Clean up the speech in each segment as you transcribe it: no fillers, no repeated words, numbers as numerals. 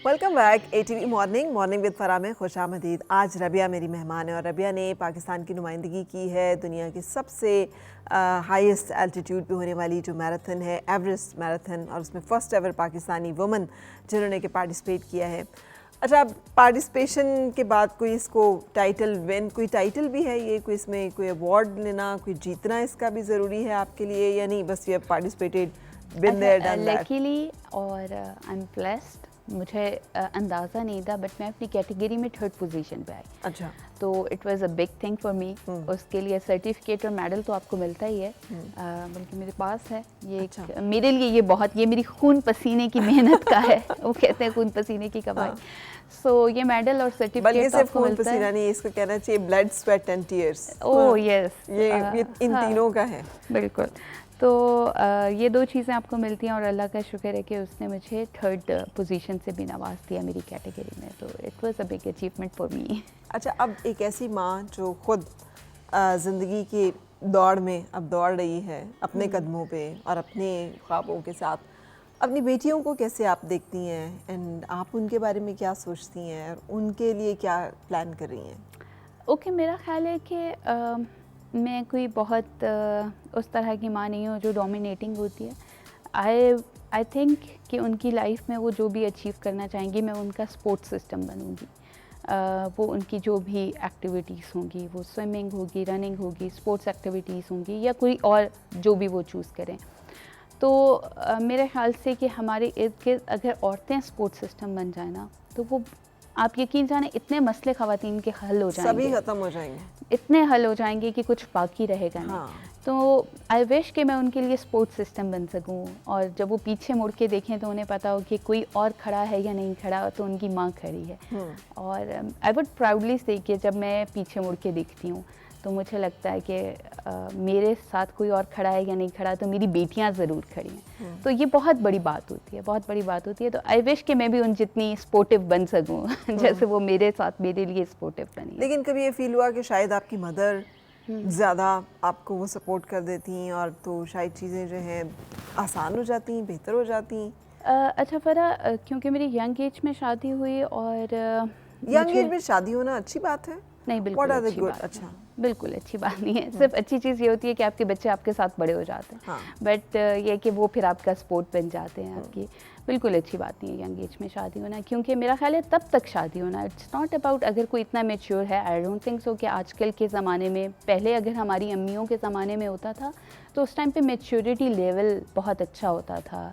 Welcome back ATV morning with Farah में खुश आमदीद। आज रबिया मेरी मेहमान है और रबिया ने पाकिस्तान की नुमाइंदगी की है दुनिया की सबसे हाईएस्ट एल्टीट्यूड पे होने वाली जो मैराथन है एवरेस्ट मैराथन, और उसमें फ़र्स्ट एवर पाकिस्तानी वुमन जिन्होंने कि पार्टिसिपेट किया है। अच्छा, पार्टिसिपेशन के बाद कोई इसको टाइटल विन, कोई टाइटल भी है ये, कोई इसमें कोई अवार्ड लेना, कोई जीतना इसका भी ज़रूरी है आपके लिए, या नहीं बस ये participated been there done that? Luckily और आई एम ब्लेस्ड, मुझे अंदाज़ा नहीं था बट मैं अपनी कैटेगरी में 3rd पोजीशन पे आई। अच्छा, तो it was a big thing for me. उसके लिए सर्टिफिकेट और मेडल तो आपको मिलता ही है, बल्कि मेरे पास है ये। अच्छा। मेरे लिए ये मेरी खून पसीने की मेहनत का है। वो कहते हैं खून पसीने की कमाई। सो ये मेडल और सर्टिफिकेट सिर्फ आपको खून मिलता पसीना है। नहीं, इसको कहना चाहिए blood sweat and tears. Oh yes, ये इन तीनों का है। बिल्कुल। तो ये 2 चीज़ें आपको मिलती हैं और अल्लाह का शुक्र है कि उसने मुझे 3rd पोजीशन से भी नवाज दिया मेरी कैटेगरी में। तो it was a big achievement for me. अच्छा, अब एक ऐसी माँ जो खुद ज़िंदगी की दौड़ में अब दौड़ रही है अपने कदमों पे और अपने ख्वाबों के साथ, अपनी बेटियों को कैसे आप देखती हैं एंड आप उनके बारे में क्या सोचती हैं और उनके लिए क्या प्लान कर रही हैं? ओके, मेरा ख्याल है कि मैं कोई बहुत उस तरह की माँ नहीं हूँ जो डोमिनेटिंग होती है। आई थिंक कि उनकी लाइफ में वो जो भी अचीव करना चाहेंगी, मैं उनका सपोर्ट सिस्टम बनूँगी। वो उनकी जो भी एक्टिविटीज़ होंगी, वो स्विमिंग होगी, रनिंग होगी, स्पोर्ट्स एक्टिविटीज़ होंगी, या कोई और जो भी वो चूज़ करें। तो मेरे ख्याल से कि हमारे इर्द गिर्द अगर औरतें सपोर्ट सिस्टम बन जाए ना, तो वो आप यकीन जाने इतने मसले ख़वातीन के हल हो जाएंगे, सभी ख़त्म हो जाएंगे, इतने हल हो जाएंगे कि कुछ बाकी रहेगा नहीं। हाँ। तो आई विश कि मैं उनके लिए सपोर्ट सिस्टम बन सकूं, और जब वो पीछे मुड़ के देखें तो उन्हें पता हो कि कोई और खड़ा है या नहीं खड़ा, तो उनकी माँ खड़ी है। और आई वुड प्राउडली से कि जब मैं पीछे मुड़ के देखती हूँ तो मुझे लगता है कि मेरे साथ कोई और खड़ा है या नहीं खड़ा, तो मेरी बेटियां ज़रूर खड़ी हैं। तो ये बहुत बड़ी बात होती है, बहुत बड़ी बात होती है। तो आई विश कि मैं भी उन जितनी सपोर्टिव बन सकूं जैसे वो मेरे साथ मेरे लिए सपोर्टिव बनी है। लेकिन कभी ये फील हुआ कि शायद आपकी मदर ज़्यादा आपको वो सपोर्ट कर देती और तो शायद चीज़ें जो हैं आसान हो जाती, बेहतर हो जाती? अच्छा फ़रा, क्योंकि मेरी यंग एज में शादी हुई और यंग एज में शादी होना अच्छी बात है? नहीं, बिल्कुल What are the अच्छी good? बात अच्छा, नहीं, बिल्कुल अच्छी बात नहीं है। सिर्फ अच्छी चीज़ ये होती है कि आपके बच्चे आपके साथ बड़े हो जाते हैं। हाँ। बट ये कि वो फिर आपका सपोर्ट बन जाते हैं आपकी। बिल्कुल अच्छी बात नहीं है यंग एज में शादी होना, क्योंकि मेरा ख्याल है तब तक शादी होना, इट्स नॉट अबाउट अगर कोई इतना मैच्योर है। आई डोंट थिंक सो कि आजकल के ज़माने में, पहले अगर हमारी अम्मियों के ज़माने में होता था तो उस टाइम पे मैच्योरिटी लेवल बहुत अच्छा होता था।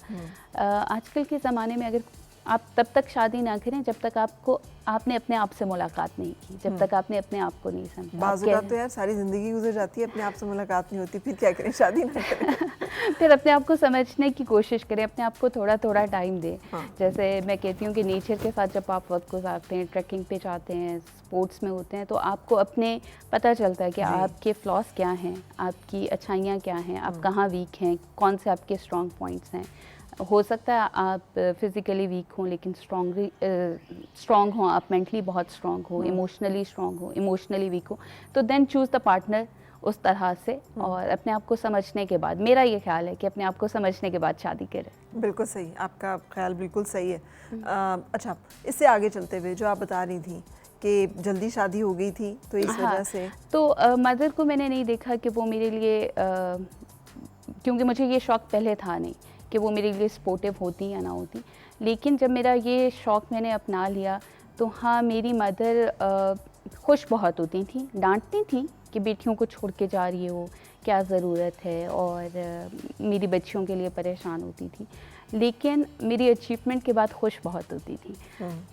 आजकल के ज़माने में अगर आप तब तक शादी ना करें जब तक आपने अपने आप से मुलाकात नहीं की, जब तक आपने अपने आप को नहीं समझा। बाज़ तो यार सारी ज़िंदगी गुजर जाती है, अपने आप से मुलाकात नहीं होती, फिर क्या करें, शादी ना करें। फिर अपने आप को समझने की कोशिश करें, अपने आप को थोड़ा थोड़ा टाइम दें। जैसे मैं कहती हूँ कि नेचर के साथ जब आप वक्त गुजारते हैं, ट्रैकिंग पे जाते हैं, स्पोर्ट्स में होते हैं, तो आपको अपने पता चलता है कि आपके फ्लॉस क्या हैं, आपकी अच्छाइयाँ क्या हैं, आप कहाँ वीक हैं, कौन से आपके स्ट्रॉन्ग पॉइंट्स हैं। हो सकता है आप फिज़िकली वीक हों लेकिन स्ट्रॉन्ग हों, आप मेंटली बहुत स्ट्रॉन्ग हो, इमोशनली स्ट्रॉन्ग हो, इमोशनली वीक हो, तो देन चूज़ द पार्टनर उस तरह से। और अपने आप को समझने के बाद, मेरा ये ख्याल है कि अपने आप को समझने के बाद शादी करें। बिल्कुल सही, आपका ख्याल बिल्कुल सही है। अच्छा, इससे आगे चलते हुए जो आप बता रही थी कि जल्दी शादी हो गई थी तो इस वजह से, तो मदर को मैंने नहीं देखा कि वो मेरे लिए क्योंकि मुझे ये शौक़ पहले था नहीं कि वो मेरे लिए सपोर्टिव होती या ना होती। लेकिन जब मेरा ये शौक़ मैंने अपना लिया तो हाँ, मेरी मदर खुश बहुत होती थी, डांटती थी कि बेटियों को छोड़ के जा रही हो, क्या ज़रूरत है, और मेरी बच्चियों के लिए परेशान होती थी। लेकिन मेरी अचीवमेंट के बाद खुश बहुत होती थी।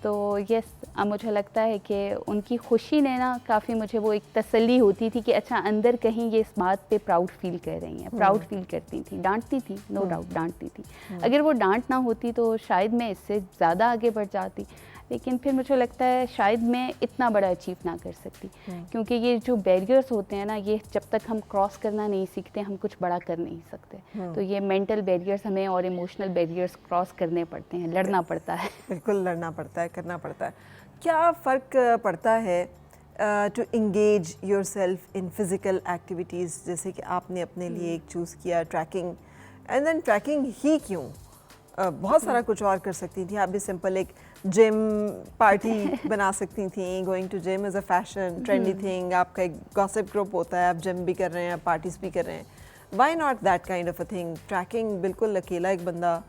तो यस, अब मुझे लगता है कि उनकी खुशी ने ना काफ़ी मुझे वो एक तसल्ली होती थी कि अच्छा अंदर कहीं ये इस बात पे प्राउड फील कर रही हैं, प्राउड फील करती थी। डांटती थी, नो डाउट डांटती थी। अगर वो डांट ना होती तो शायद मैं इससे ज़्यादा आगे बढ़ जाती, लेकिन फिर मुझे लगता है शायद मैं इतना बड़ा अचीव ना कर सकती, क्योंकि ये जो बैरियर्स होते हैं ना, ये जब तक हम क्रॉस करना नहीं सीखते हम कुछ बड़ा कर नहीं सकते। तो ये मेंटल बैरियर्स हमें और इमोशनल बैरियर्स क्रॉस करने पड़ते हैं, लड़ना पड़ता है। बिल्कुल लड़ना पड़ता है, करना पड़ता है। क्या फ़र्क पड़ता है to engage yourself in physical activities, जैसे कि आपने अपने लिए एक चूज़ किया ट्रैकिंग, एंड देन ट्रैकिंग ही क्यों? बहुत सारा कुछ और कर सकती थी। आप भी सिंपल एक जिम पार्टी बना सकती थी। Going to gym is a fashion trendy thing. आपका एक गॉसिप ग्रुप होता है, आप जिम भी कर रहे हैं, पार्टीज भी कर रहे हैं। Why not that kind of a thing? Trekking बिल्कुल अकेला एक बंदा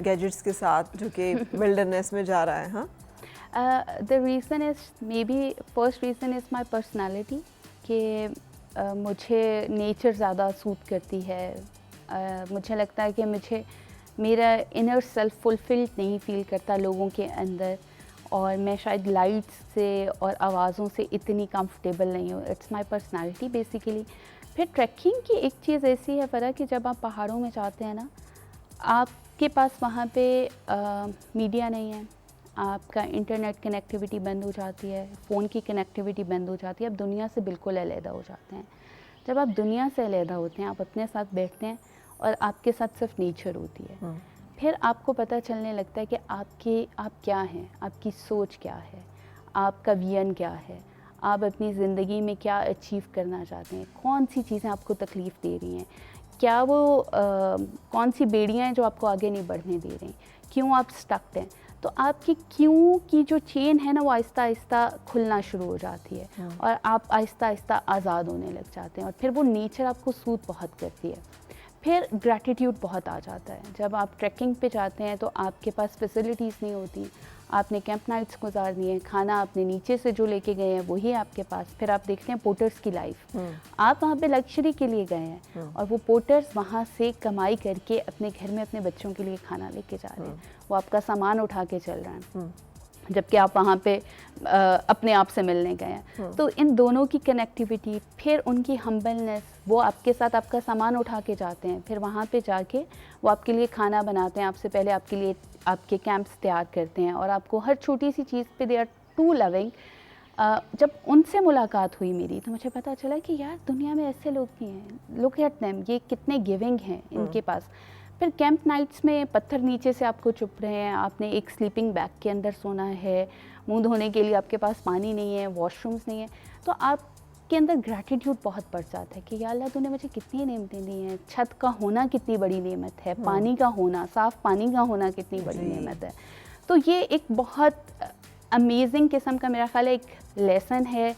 गैजेट्स के साथ जो कि विल्डरनेस में जा रहा है। हाँ, the reason is may be first reason is my personality कि मुझे नेचर ज़्यादा सूट करती है। मुझे लगता है कि मुझे मेरा इनर सेल्फ फुलफिल्ड नहीं फील करता लोगों के अंदर, और मैं शायद लाइट्स से और आवाज़ों से इतनी कंफर्टेबल नहीं हूँ। It's my personality basically. फिर ट्रैकिंग की एक चीज़ ऐसी है फ़र्क कि जब आप पहाड़ों में जाते हैं ना, आपके पास वहाँ पे मीडिया नहीं है, आपका इंटरनेट कनेक्टिविटी बंद हो जाती है, फ़ोन की कनेक्टिविटी बंद हो जाती है, आप दुनिया से बिल्कुल अलहदा हो जाते हैं। जब आप दुनिया से अलहदा होते हैं, आप अपने साथ बैठते हैं और आपके साथ सिर्फ नेचर होती है। फिर आपको पता चलने लगता है कि आप क्या हैं, आपकी सोच क्या है, आपका विजन क्या है, आप अपनी ज़िंदगी में क्या अचीव करना चाहते हैं, कौन सी चीज़ें आपको तकलीफ़ दे रही हैं, क्या वो कौन सी बेड़ियाँ हैं जो आपको आगे नहीं बढ़ने दे रही, क्यों आप स्टक हैं। तो आपकी क्यों की जो चेन है ना, वो आहिस्ता आहिस्ता खुलना शुरू हो जाती है और आप आहिस्ता आहिस्ता आज़ाद होने लग जाते हैं। और फिर वो नेचर आपको सूट बहुत करती है। फिर ग्रैटिट्यूड बहुत आ जाता है। जब आप ट्रैकिंग पे जाते हैं तो आपके पास फैसिलिटीज़ नहीं होती, आपने कैंप नाइट्स गुजारनी है, खाना आपने नीचे से जो लेके गए हैं वही आपके पास। फिर आप देखते हैं पोर्टर्स की लाइफ, आप वहाँ पे लग्जरी के लिए गए हैं और वो पोर्टर्स वहाँ से कमाई करके अपने घर में अपने बच्चों के लिए खाना लेके जा रहे हैं, वो आपका सामान उठा के चल रहे हैं, जबकि आप वहाँ पे अपने आप से मिलने गए हैं। तो इन दोनों की कनेक्टिविटी, फिर उनकी हम्बलनेस, वो आपके साथ आपका सामान उठा के जाते हैं, फिर वहाँ पे जाके वो आपके लिए खाना बनाते हैं, आपसे पहले आपके लिए आपके कैंप्स तैयार करते हैं और आपको हर छोटी सी चीज़ पे दे आर टू लविंग। जब उनसे मुलाकात हुई मेरी तो मुझे पता चला कि यार दुनिया में ऐसे लोग भी हैं, लुक एट देम, ये कितने गिविंग हैं इनके पास। फिर कैंप नाइट्स में पत्थर नीचे से आपको चुप रहे हैं, आपने एक स्लीपिंग बैग के अंदर सोना है, मुंह धोने के लिए आपके पास पानी नहीं है, वॉशरूम्स नहीं है, तो आपके अंदर ग्रैटिट्यूड बहुत बढ़ जाता है कि या अल्लाह तूने मुझे कितनी नेमतें दी हैं। छत का होना कितनी बड़ी नेमत है, पानी का होना, साफ़ पानी का होना कितनी बड़ी नेमत है। तो ये एक बहुत अमेजिंग किस्म का मेरा ख्याल है एक लेसन है,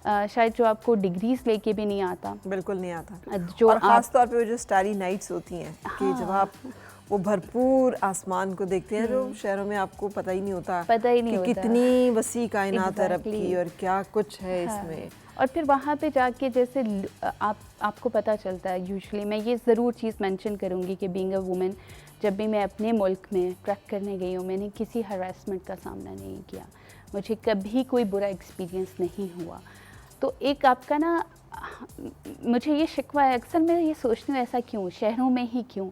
शायद जो आपको डिग्रीज लेके भी नहीं आता। बिल्कुल नहीं आता। जो और ख़ास तौर पे वो जो स्टारी नाइट्स होती हैं कि जब आप वो भरपूर आसमान को देखते हैं, जो शहरों में आपको पता ही नहीं होता कि कितनी वसी कायनात है रब की और क्या कुछ है इसमें। और फिर वहाँ पे जाके जैसे आपको पता चलता है, यूजुअली मैं ये ज़रूर चीज़ मेंशन करूँगी कि बीइंग अ वुमेन, जब भी मैं अपने मुल्क में ट्रैक करने गई हूँ, मैंने किसी हरासमेंट का सामना नहीं किया, मुझे कभी कोई बुरा एक्सपीरियंस नहीं हुआ। तो एक आपका ना, मुझे ये शिकवा है, अक्सर मैं ये सोचती हूँ ऐसा क्यों, शहरों में ही क्यों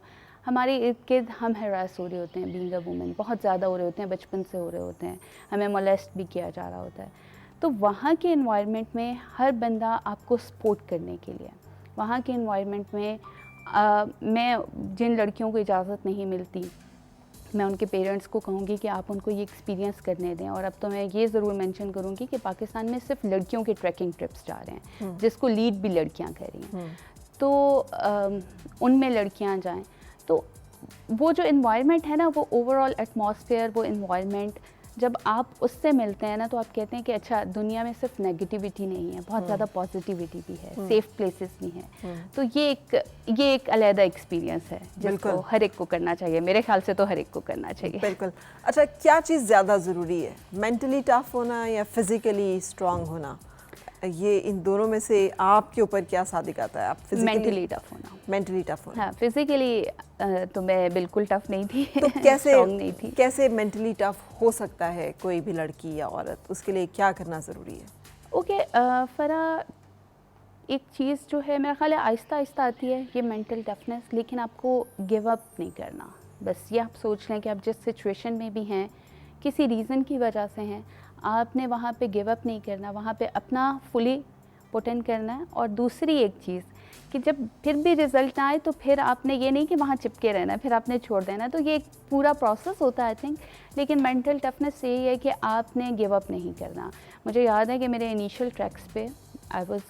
हमारे इर्द गिर्द हम हरास हो रहे होते हैं, बीइंग अ वुमेन बहुत ज़्यादा हो रहे होते हैं, बचपन से हो रहे होते हैं, हमें मोलेस्ट भी किया जा रहा होता है। तो वहाँ के एनवायरनमेंट में हर बंदा आपको सपोर्ट करने के लिए, वहाँ के एनवायरनमेंट में मैं जिन लड़कियों को इजाज़त नहीं मिलती, मैं उनके पेरेंट्स को कहूँगी कि आप उनको ये एक्सपीरियंस करने दें। और अब तो मैं ये ज़रूर मेंशन करूँगी कि पाकिस्तान में सिर्फ लड़कियों के ट्रैकिंग ट्रिप्स जा रहे हैं, जिसको लीड भी लड़कियाँ कर रही हैं, तो उनमें लड़कियाँ जाएं। तो वो जो इन्वायरमेंट है ना, वो ओवरऑल एटमॉस्फेयर, वो इन्वायरमेंट जब आप उससे मिलते हैं ना, तो आप कहते हैं कि अच्छा दुनिया में सिर्फ नेगेटिविटी नहीं है, बहुत ज़्यादा पॉजिटिविटी भी है, सेफ प्लेसेस भी हैं। तो ये एक अलग एक्सपीरियंस है जिसको हर एक को करना चाहिए, मेरे ख्याल से तो हर एक को करना चाहिए। बिल्कुल। अच्छा, क्या चीज़ ज़्यादा ज़रूरी है, मेंटली टफ होना या फिज़िकली स्ट्रांग होना? ये इन दोनों में से आपके ऊपर क्या सादिक आता है? आप मेंटली टफ होना। मेंटली टफ होना। हाँ, फिजिकली तो मैं बिल्कुल टफ नहीं थी। तो कैसे नहीं थी। कैसे मेंटली टफ हो सकता है कोई भी लड़की या औरत? उसके लिए क्या करना ज़रूरी है? ओके, फरा एक चीज़ जो है मेरा ख्याल है आहिस्ता आहिस्ता आती है ये मेंटल टफनेस, लेकिन आपको गिव अप नहीं करना। बस ये आप सोच लें कि आप जिस सिचुएशन में भी हैं, किसी रीज़न की वजह से हैं, आपने वहाँ पे गिव अप नहीं करना, वहाँ पे अपना फुली पुट इन करना है। और दूसरी एक चीज़ कि जब फिर भी रिज़ल्ट ना आए तो फिर आपने ये नहीं कि वहाँ चिपके रहना, फिर आपने छोड़ देना। तो ये एक पूरा प्रोसेस होता है आई थिंक, लेकिन मेंटल टफनेस यही है कि आपने गिव अप नहीं करना। मुझे याद है कि मेरे इनिशियल ट्रैक्स पे I was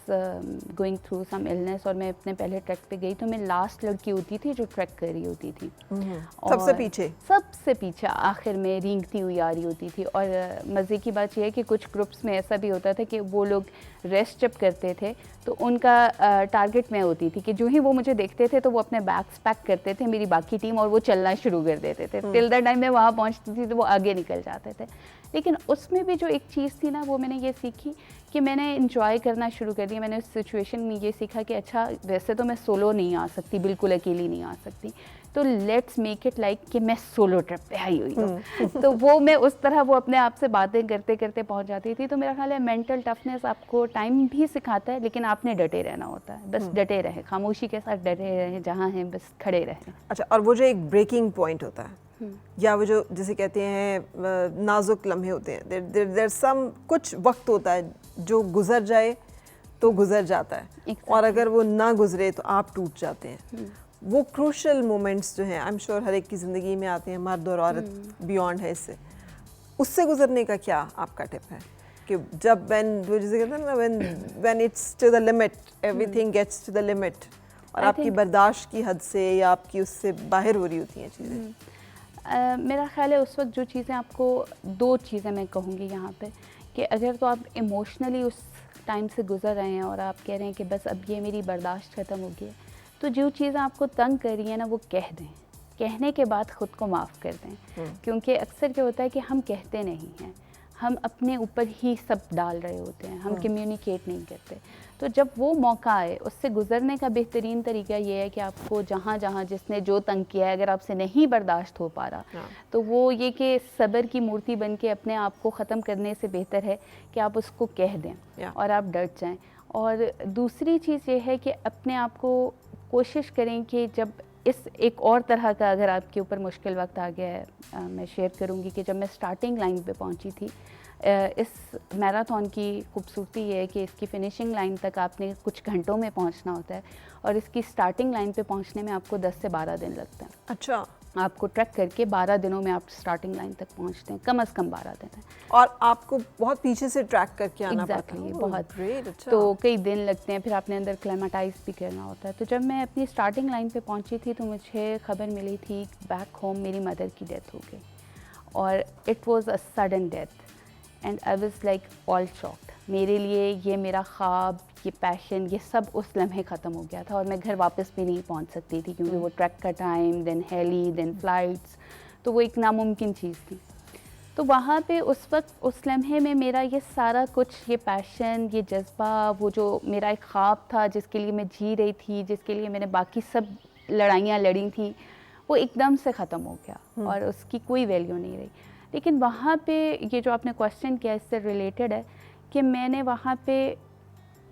going through some illness और मैं अपने पहले ट्रैक पे गई तो मैं लास्ट लड़की होती थी जो ट्रैक कर रही होती थी। सबसे पीछे? सबसे पीछे आखिर में रेंगती हुई आ रही होती थी। और मज़े की बात यह है कि कुछ ग्रुप्स में ऐसा भी होता था कि वो लोग रेस्ट जब करते थे तो उनका टारगेट मैं होती थी कि जो ही वो मुझे देखते थे तो वो अपने बैग्स पैक करते थे मेरी बाकी टीम और वो चलना शुरू कर देते थे। टिल द टाइम मैं वहाँ पहुँचती थी तो वो आगे निकल जाते थे। लेकिन उसमें भी जो एक चीज़ थी ना वो मैंने ये सीखी कि मैंने इन्जॉय करना शुरू कर दिया। मैंने उस सिचुएशन में ये सीखा कि अच्छा वैसे तो मैं सोलो नहीं आ सकती, बिल्कुल अकेली नहीं आ सकती, तो लेट्स मेक इट लाइक कि मैं सोलो ट्रिप पे आई हुई हूँ। तो वो मैं उस तरह वो अपने आप से बातें करते करते पहुँच जाती थी। तो मेरा ख्याल है मेंटल टफनेस आपको टाइम भी सिखाता है, लेकिन आपने डटे रहना होता है। बस डटे रहे, खामोशी के साथ डटे रहे, जहाँ हैं बस खड़े रहें। अच्छा, और वो जो एक ब्रेकिंग पॉइंट होता है या वो जो जिसे कहते हैं नाजुक लम्हे होते हैं, देयर सम कुछ वक्त होता है जो गुजर जाए तो गुजर जाता है और अगर वो ना गुजरे तो आप टूट जाते हैं। वो क्रूशल मोमेंट्स जो हैं आई एम श्योर हर एक की ज़िंदगी में आते हैं, मर्द और औरत बियॉन्ड है इससे। उससे गुजरने का क्या आपका टिप है कि जब वो जिसे कहते हैं ना when it's to the limit, everything gets to the limit और आपकी बर्दाश्त की हद से या आपकी उससे बाहर हो रही होती हैं चीज़ें। मेरा ख्याल है उस वक्त जो चीज़ें आपको, दो चीज़ें मैं कहूँगी यहाँ पे कि अगर तो आप इमोशनली उस टाइम से गुजर रहे हैं और आप कह रहे हैं कि बस अब ये मेरी बर्दाश्त ख़त्म हो गई है, तो जो चीज़ें आपको तंग कर रही है ना वो कह दें। कहने के बाद ख़ुद को माफ़ कर दें, क्योंकि अक्सर क्या होता है कि हम कहते नहीं हैं, हम अपने ऊपर ही सब डाल रहे होते हैं, हम कम्युनिकेट नहीं करते। तो जब वो मौका आए उससे गुज़रने का बेहतरीन तरीका ये है कि आपको जहाँ जहाँ जिसने जो तंग किया है अगर आपसे नहीं बर्दाश्त हो पा रहा तो वो ये कि सब्र की मूर्ति बन के अपने आप को ख़त्म करने से बेहतर है कि आप उसको कह दें और आप डट जाएं। और दूसरी चीज़ ये है कि अपने आप को कोशिश करें कि जब इस एक और तरह का अगर आपके ऊपर मुश्किल वक्त आ गया है, मैं शेयर करूँगी कि जब मैं स्टार्टिंग लाइन पे पहुँची थी, इस मैराथन की खूबसूरती ये है कि इसकी फिनिशिंग लाइन तक आपने कुछ घंटों में पहुंचना होता है और इसकी स्टार्टिंग लाइन पे पहुंचने में आपको 10 से 12 दिन लगते हैं। अच्छा, आपको ट्रैक करके 12 दिनों में आप स्टार्टिंग लाइन तक पहुंचते हैं, कम से कम 12 दिन है। और आपको बहुत पीछे से ट्रैक करके आना पड़ता है। बहुत ग्रेट। अच्छा। तो कई दिन लगते हैं, फिर आपने अंदर क्लेमेटाइज भी करना होता है। तो जब मैं अपनी स्टार्टिंग लाइन पे पहुंची थी तो मुझे खबर मिली थी बैक होम मेरी मदर की डेथ हो गई और it was a sudden death and I was like all shocked. मेरे लिए ये मेरा ख्वाब, ये पैशन, ये सब उस लम्हे ख़त्म हो गया था और मैं घर वापस भी नहीं पहुंच सकती थी क्योंकि वो ट्रैक का time, then heli, then flights, तो वो एक नामुमकिन चीज़ थी। तो वहाँ पे उस वक्त उस लम्हे में मेरा ये सारा कुछ, ये पैशन, ये जज्बा, वो जो मेरा एक ख्वाब था जिसके लिए मैं जी रही थी, जिसके लिए मैंने बाकी सब लड़ाइयाँ लड़ी थी, वो एकदम से ख़त्म हो गया और उसकी कोई वैल्यू नहीं रही। लेकिन वहाँ पे ये जो आपने क्वेश्चन किया इससे रिलेटेड है कि मैंने वहाँ पे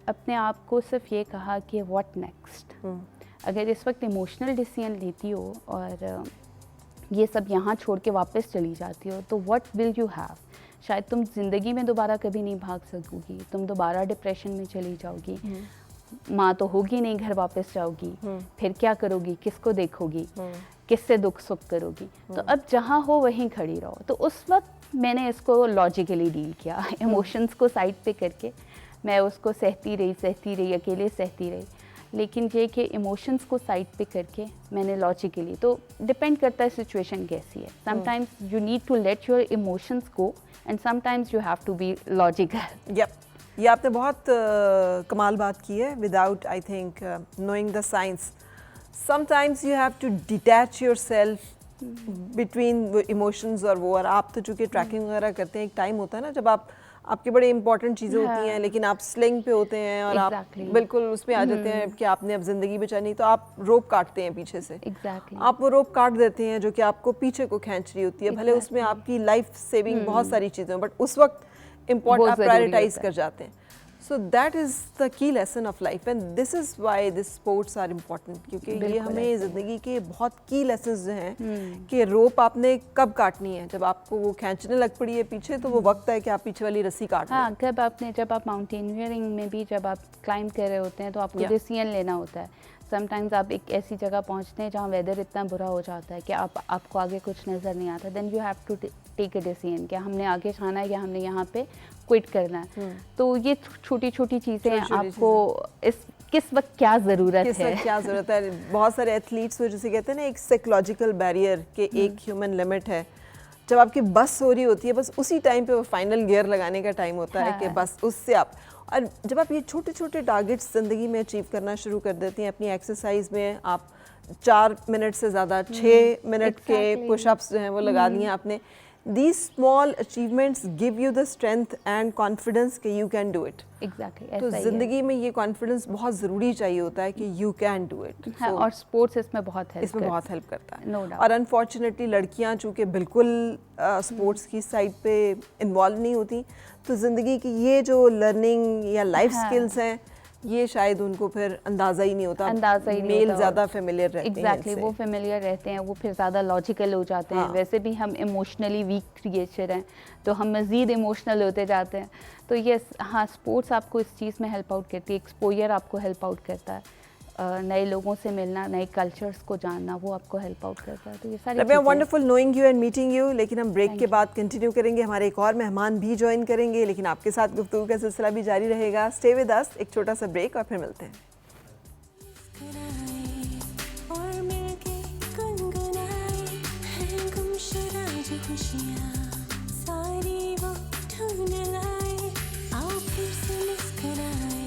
अपने आप को सिर्फ ये कहा कि व्हाट नेक्स्ट। अगर इस वक्त इमोशनल डिसीजन लेती हो और ये सब यहाँ छोड़ के वापस चली जाती हो तो व्हाट विल यू हैव। शायद तुम ज़िंदगी में दोबारा कभी नहीं भाग सकोगी, तुम दोबारा डिप्रेशन में चली जाओगी, माँ तो होगी नहीं, घर वापस जाओगी, फिर क्या करोगी, किसको देखोगी, किससे दुख सुख करोगी। तो अब जहाँ हो वहीं खड़ी रहो। तो उस वक्त मैंने इसको लॉजिकली डील किया, इमोशंस को साइड पे करके मैं उसको सहती रही, अकेले सहती रही। लेकिन ये कि इमोशंस को साइड पे करके मैंने लॉजिकली, तो डिपेंड करता है सिचुएशन कैसी है। Sometimes you need to let your emotions go and sometimes you have to be logical. ये आपने बहुत कमाल बात की है। Without I think knowing the science, sometimes you have to detach yourself between emotions और वो। और आप तो चूँकि ट्रैकिंग वगैरह करते हैं, एक टाइम होता है ना जब आपकी बड़ी इंपॉर्टेंट चीज़ें होती हैं लेकिन आप स्लिंग पे होते हैं और आप बिल्कुल उसमें आ जाते हैं कि आपने अब ज़िंदगी बचानी, तो आप रोप काटते हैं पीछे से। आप वो रोप काट देते हैं जो कि आपको पीछे को खींच रही होती है। भले उसमें आपकी लाइफ सेविंग बहुत सारी चीज़ें हैं, बट उस वक्त इम्पोर्टेंट आप प्रायोरिटाइज कर जाते हैं। So that is the key lesson of life and this is why these sports are important, क्योंकि ये हमें ज़िंदगी के बहुत की lessons जो हैं कि रोप आपने कब काटनी है। जब आपको वो खींचने लग पड़ी है पीछे तो वो वक्त है कि आप पीछे वाली रस्सी काट लें। हाँ, जब आप माउंटेनियरिंग में भी जब आप क्लाइंब कर रहे होते हैं तो आपको डिसीजन लेना होता है। समटाइम्स आप एक ऐसी जगह पहुंचते हैं जहां वेदर इतना बुरा हो जाता है कि आपको आगे कुछ नज़र नहीं आता, then you have to take a decision कि हमने आगे जाना है या हमने यहाँ पे क्विट करना है। तो ये छोटी छोटी चीज़ें आपको इस किस वक्त क्या ज़रूरत किस है, वक्त क्या ज़रूरत है। बहुत सारे एथलीट्स को जिसे कहते हैं ना एक साइकोलॉजिकल बैरियर के एक ह्यूमन लिमिट है, जब आपकी बस हो रही होती है बस उसी टाइम पे वो फाइनल गियर लगाने का टाइम होता है कि बस उससे आप, और जब आप ये छोटे छोटे टारगेट्स ज़िंदगी में अचीव करना शुरू कर देती हैं, अपनी एक्सरसाइज में आप 4 मिनट से ज़्यादा 6 मिनट के पुशअप्स जो हैं वो लगा लिए आपने, these small achievements give you the strength and confidence कि you can do it। Exactly तो ज़िंदगी में ये कॉन्फिडेंस बहुत ज़रूरी चाहिए होता है कि you can do it। है, और स्पोर्ट्स इसमें बहुत हेल्प करता है। No doubt। और अनफॉर्चुनेटली लड़कियां चूँकि बिल्कुल स्पोर्ट्स की साइड पे इन्वॉल्व नहीं होती, तो ज़िंदगी की ये जो लर्निंग या लाइफ स्किल्स हैं ये शायद उनको फिर अंदाज़ा ही नहीं होता। मेल ज़्यादा फेमिलियर रहते हैं। एग्जैक्टली वो फेमिलियर रहते हैं, वो फिर ज़्यादा लॉजिकल हो जाते हैं। वैसे भी हम इमोशनली वीक क्रिएचर हैं, तो हम मज़ीद इमोशनल होते जाते हैं। तो ये हाँ, स्पोर्ट्स आपको इस चीज़ में हेल्प आउट करती है, एक्सपोजर आपको हेल्प आउट करता है, नए लोगों से मिलना, नए कल्चर्स को जानना, वो आपको हेल्प आउट करता है। तो ये सारी चीज़ें wonderful knowing you and meeting you. लेकिन हम ब्रेक के बाद कंटिन्यू करेंगे, हमारे एक और मेहमान भी ज्वाइन करेंगे, लेकिन आपके साथ गुफ्तगू का सिलसिला भी जारी रहेगा। स्टे विद अस, एक छोटा सा ब्रेक और फिर मिलते हैं। सारी वो ढूंढ लाए, आओ फिर से मुस्कुराए।